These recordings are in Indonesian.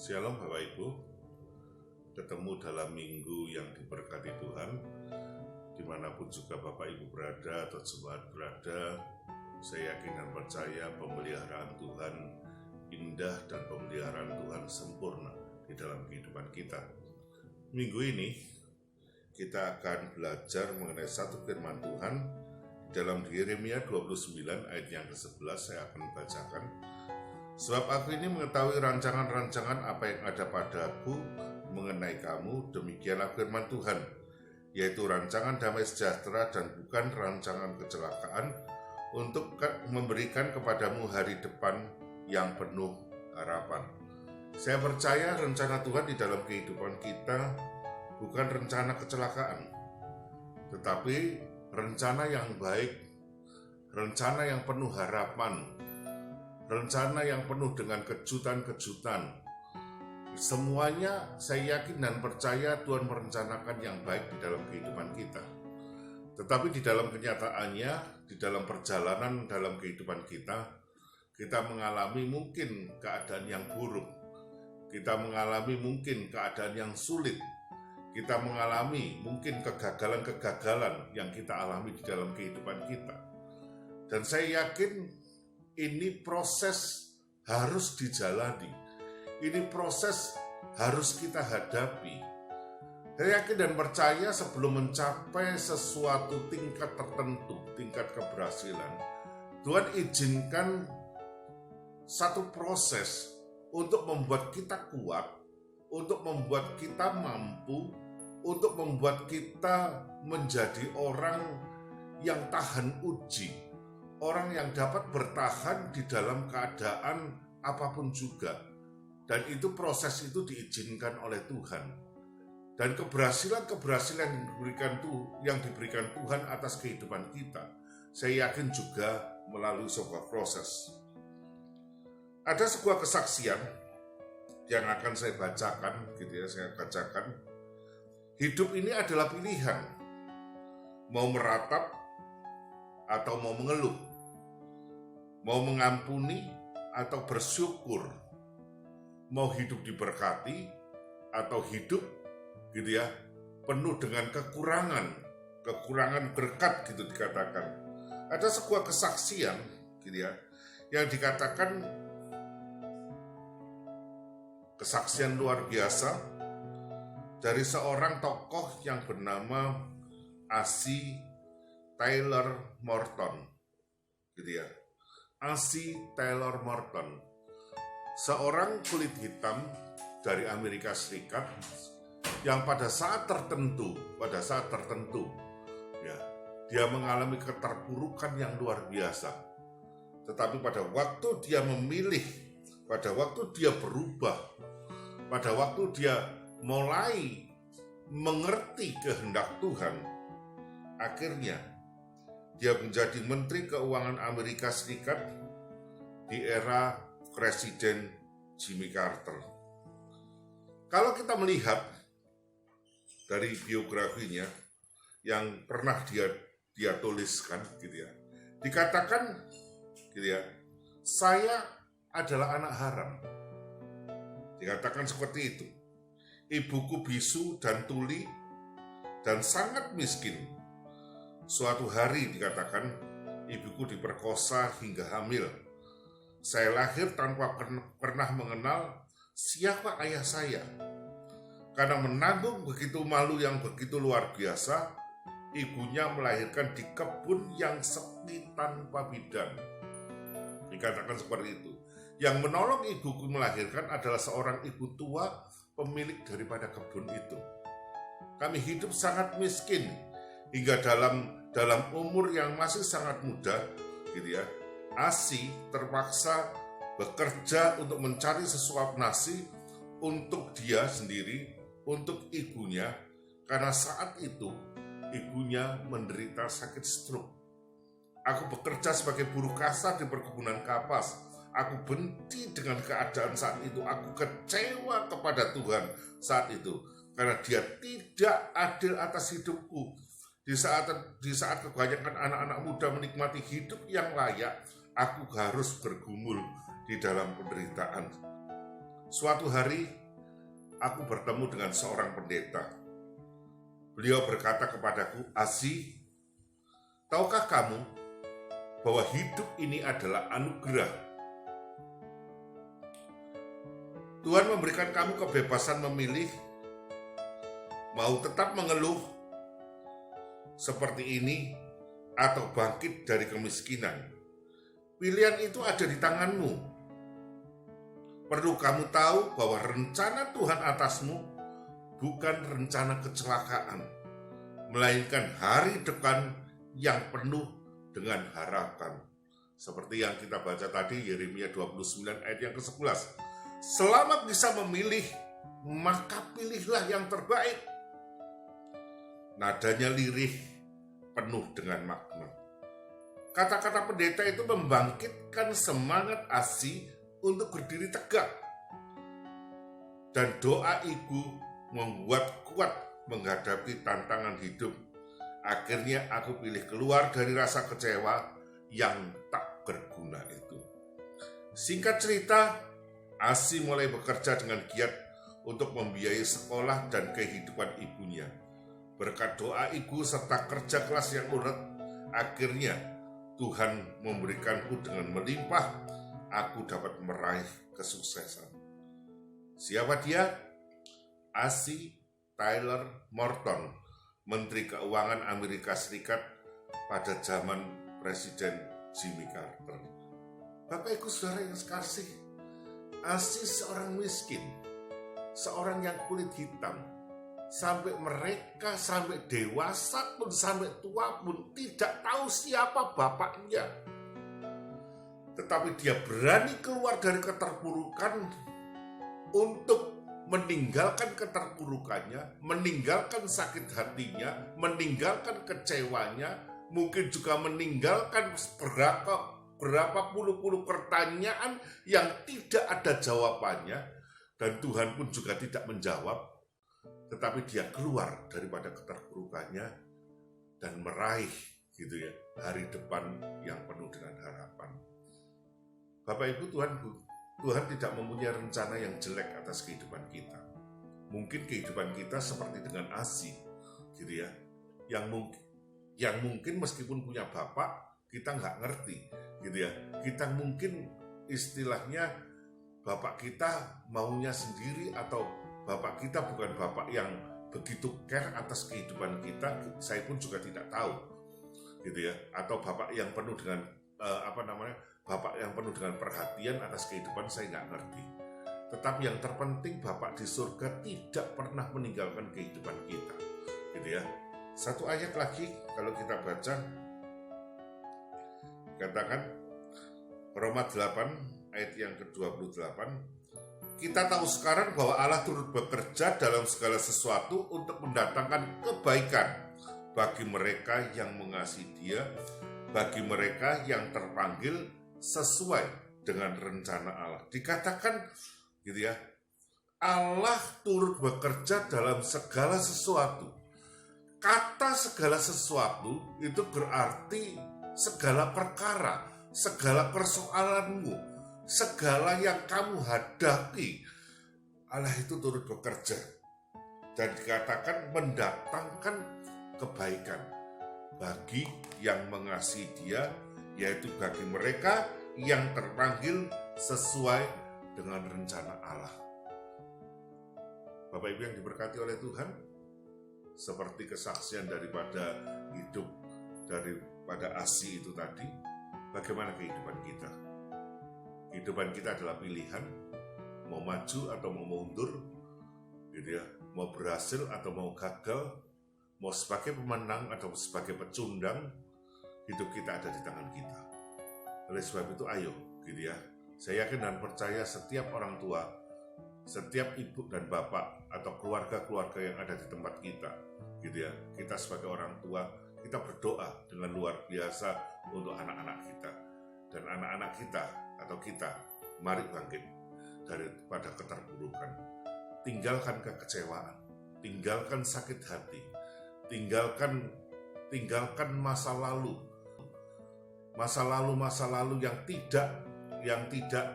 Shalom Bapak Ibu, ketemu dalam minggu yang diberkati Tuhan. Dimanapun juga Bapak Ibu berada atau jemaat berada, saya yakin dan percaya pemeliharaan Tuhan indah dan pemeliharaan Tuhan sempurna di dalam kehidupan kita. Minggu ini kita akan belajar mengenai satu firman Tuhan dalam Yeremia 29 ayat yang ke-11. Saya akan bacakan. Sebab aku ini mengetahui rancangan-rancangan apa yang ada padaku mengenai kamu, demikianlah firman Tuhan, yaitu rancangan damai sejahtera dan bukan rancangan kecelakaan, untuk memberikan kepadamu hari depan yang penuh harapan. Saya percaya rencana Tuhan di dalam kehidupan kita bukan rencana kecelakaan, tetapi rencana yang baik, rencana yang penuh harapan, rencana yang penuh dengan kejutan-kejutan. Semuanya saya yakin dan percaya Tuhan merencanakan yang baik di dalam kehidupan kita. Tetapi di dalam kenyataannya, di dalam perjalanan dalam kehidupan kita mengalami mungkin keadaan yang buruk. Kita mengalami mungkin keadaan yang sulit. Kita mengalami mungkin kegagalan-kegagalan yang kita alami di dalam kehidupan kita. Dan saya yakin ini proses harus dijalani. Ini proses harus kita hadapi. Saya yakin dan percaya sebelum mencapai sesuatu tingkat tertentu, tingkat keberhasilan, Tuhan izinkan satu proses untuk membuat kita kuat, untuk membuat kita mampu, untuk membuat kita menjadi orang yang tahan uji. Orang yang dapat bertahan di dalam keadaan apapun juga. Dan itu proses itu diizinkan oleh Tuhan. Dan keberhasilan-keberhasilan yang diberikan Tuhan atas kehidupan kita, saya yakin juga melalui sebuah proses. Ada sebuah kesaksian yang akan saya bacakan, saya bacakan. Hidup ini adalah pilihan. Mau meratap atau mau mengeluh, mau mengampuni atau bersyukur, mau hidup diberkati atau hidup penuh dengan kekurangan berkat dikatakan. Ada sebuah kesaksian yang dikatakan kesaksian luar biasa dari seorang tokoh yang bernama A.C. Taylor Morton, A.C. Taylor Morton, seorang kulit hitam dari Amerika Serikat yang pada saat tertentu, dia mengalami keterpurukan yang luar biasa. Tetapi pada waktu dia memilih, pada waktu dia berubah, pada waktu dia mulai mengerti kehendak Tuhan, akhirnya dia menjadi Menteri Keuangan Amerika Serikat di era Presiden Jimmy Carter. Kalau kita melihat dari biografinya yang pernah dia tuliskan, dikatakan, saya adalah anak haram. Dikatakan seperti itu. Ibuku bisu dan tuli dan sangat miskin. Suatu hari dikatakan, ibuku diperkosa hingga hamil. Saya lahir tanpa pernah mengenal siapa ayah saya. Karena menanggung begitu malu yang begitu luar biasa, ibunya melahirkan di kebun yang sepi tanpa bidan. Dikatakan seperti itu. Yang menolong ibuku melahirkan adalah seorang ibu tua, pemilik daripada kebun itu. Kami hidup sangat miskin, hingga dalam umur yang masih sangat muda, A.C. terpaksa bekerja untuk mencari sesuap nasi untuk dia sendiri, untuk ibunya, karena saat itu ibunya menderita sakit stroke. Aku bekerja sebagai buruh kasar di perkebunan kapas. Aku benci dengan keadaan saat itu. Aku kecewa kepada Tuhan saat itu, karena dia tidak adil atas hidupku. Di saat kebanyakan anak-anak muda menikmati hidup yang layak, aku harus bergumul di dalam penderitaan. Suatu hari aku bertemu dengan seorang pendeta. Beliau berkata kepadaku, "Asi, tahukah kamu bahwa hidup ini adalah anugerah? Tuhan memberikan kamu kebebasan memilih, mau tetap mengeluh seperti ini atau bangkit dari kemiskinan. Pilihan itu ada di tanganmu. Perlu kamu tahu bahwa rencana Tuhan atasmu bukan rencana kecelakaan, melainkan hari depan yang penuh dengan harapan." Seperti yang kita baca tadi, Yeremia 29 ayat yang ke-11. Selama bisa memilih, maka pilihlah yang terbaik. Nadanya lirih, penuh dengan makna. Kata-kata pendeta itu membangkitkan semangat Asi untuk berdiri tegak. Dan doa ibu membuat kuat menghadapi tantangan hidup. Akhirnya aku pilih keluar dari rasa kecewa yang tak berguna itu. Singkat cerita, Asi mulai bekerja dengan giat untuk membiayai sekolah dan kehidupan ibunya. Berkat doa ibu serta kerja keras yang ulet, akhirnya Tuhan memberikanku dengan melimpah, aku dapat meraih kesuksesan. Siapa dia? Asi Tyler Morton, Menteri Keuangan Amerika Serikat pada zaman Presiden Jimmy Carter. Bapak Ibu Saudara yang sekasih, Asi seorang miskin, seorang yang kulit hitam, sampai mereka sampai dewasa pun, sampai tua pun tidak tahu siapa bapaknya. Tetapi dia berani keluar dari keterpurukan untuk meninggalkan keterpurukannya, meninggalkan sakit hatinya, meninggalkan kecewanya, mungkin juga meninggalkan berapa puluh pertanyaan yang tidak ada jawabannya, dan Tuhan pun juga tidak menjawab, tetapi dia keluar daripada keterpurukannya dan meraih hari depan yang penuh dengan harapan. Bapak Ibu, Tuhan tidak mempunyai rencana yang jelek atas kehidupan kita. Mungkin kehidupan kita seperti dengan Asi, yang mungkin meskipun punya bapak, kita nggak ngerti, Kita mungkin istilahnya bapak kita maunya sendiri, atau bapak kita bukan bapak yang begitu care atas kehidupan kita. Saya pun juga tidak tahu, Atau bapak yang penuh dengan bapak yang penuh dengan perhatian atas kehidupan, saya nggak ngerti. Tetapi yang terpenting, Bapak di surga tidak pernah meninggalkan kehidupan kita, Satu ayat lagi kalau kita baca, katakan Roma 8 ayat yang ke-28, kita tahu sekarang bahwa Allah turut bekerja dalam segala sesuatu untuk mendatangkan kebaikan bagi mereka yang mengasihi Dia, bagi mereka yang terpanggil sesuai dengan rencana Allah. Dikatakan Allah turut bekerja dalam segala sesuatu. Kata segala sesuatu itu berarti segala perkara, segala persoalanmu, segala yang kamu hadapi, Allah itu turut bekerja. Dan dikatakan mendatangkan kebaikan bagi yang mengasihi Dia, yaitu bagi mereka yang terpanggil sesuai dengan rencana Allah. Bapak Ibu yang diberkati oleh Tuhan, seperti kesaksian daripada hidup daripada Asi itu tadi, bagaimana kehidupan kita? Kehidupan kita adalah pilihan, mau maju atau mau mundur, mau berhasil atau mau gagal, mau sebagai pemenang atau sebagai pecundang, hidup kita ada di tangan kita. Oleh sebab itu ayo, saya yakin dan percaya setiap orang tua, setiap ibu dan bapak atau keluarga-keluarga yang ada di tempat kita, kita sebagai orang tua, kita berdoa dengan luar biasa untuk anak-anak kita. Dan anak-anak kita atau kita, mari bangkit daripada keterpurukan. Tinggalkan kekecewaan, tinggalkan sakit hati, tinggalkan masa lalu yang tidak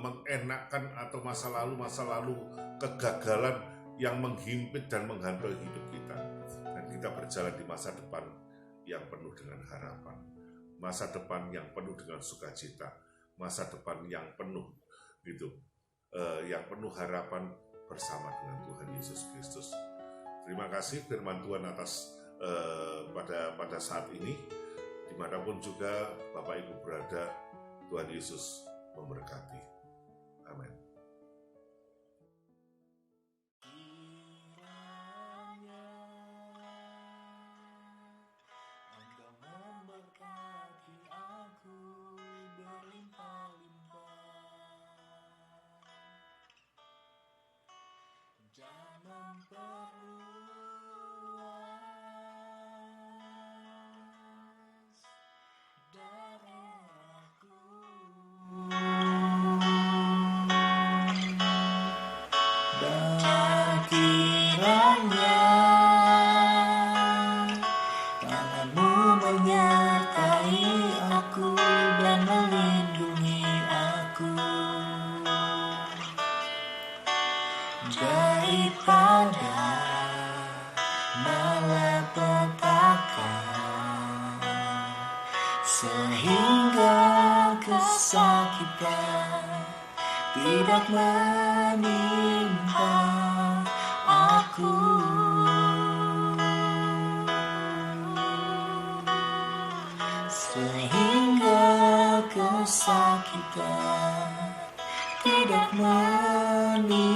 mengenakkan atau masa lalu kegagalan yang menghimpit dan menghantui hidup kita. Dan kita berjalan di masa depan yang penuh dengan harapan, masa depan yang penuh dengan sukacita, masa depan yang penuh yang penuh harapan bersama dengan Tuhan Yesus Kristus. Terima kasih firman Tuhan atas pada saat ini, dimanapun juga Bapak Ibu berada, Tuhan Yesus memberkati. Amin. Daripada malapetaka, sehingga kesakitan tidak menimpa aku. Sehingga kesakitan tidak menimpa